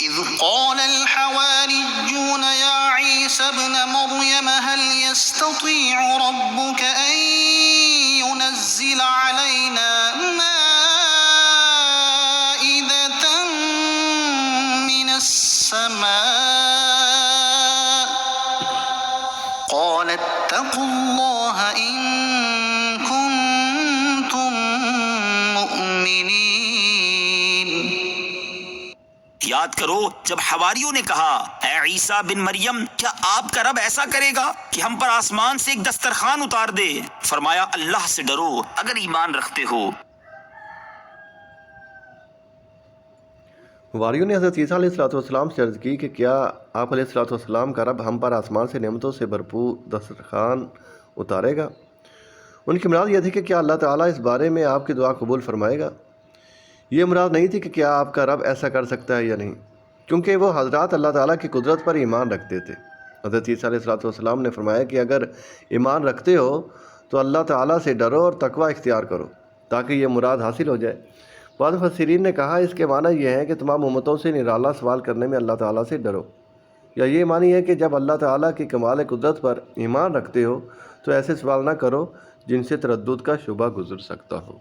إذ قال الحواريون يا عيسى ابن مريم هل يستطيع ربك أن ينزل علينا مائدة من السماء قال اتقوا الله إن كنتم مؤمنين۔ یاد کرو جب حواریوں نے کہا اے عیسیٰ بن مریم، کیا آپ کا رب ایسا کرے گا کہ ہم پر آسمان سے ایک دسترخوان اتار دے؟ فرمایا اللہ سے ڈرو اگر ایمان رکھتے ہو۔ حواریوں نے حضرت عیسیٰ علیہ السلام سے عرض کی کہ کیا آپ علیہ السلام کا رب ہم پر آسمان سے نعمتوں سے بھرپور دسترخوان اتارے گا؟ ان کی مراد یہ تھی کہ کیا اللہ تعالیٰ اس بارے میں آپ کی دعا قبول فرمائے گا؟ یہ مراد نہیں تھی کہ کیا آپ کا رب ایسا کر سکتا ہے یا نہیں، کیونکہ وہ حضرات اللہ تعالیٰ کی قدرت پر ایمان رکھتے تھے۔ حضرت عیسیٰ علیہ السلام نے فرمایا کہ اگر ایمان رکھتے ہو تو اللہ تعالیٰ سے ڈرو اور تقوی اختیار کرو تاکہ یہ مراد حاصل ہو جائے۔ بعض مفسرین نے کہا اس کے معنی یہ ہے کہ تمام امتوں سے نرالا سوال کرنے میں اللہ تعالیٰ سے ڈرو، یا یہ معنی ہے کہ جب اللہ تعالیٰ کی کمال قدرت پر ایمان رکھتے ہو تو ایسے سوال نہ کرو جن سے تردد کا شبہ گزر سکتا ہو۔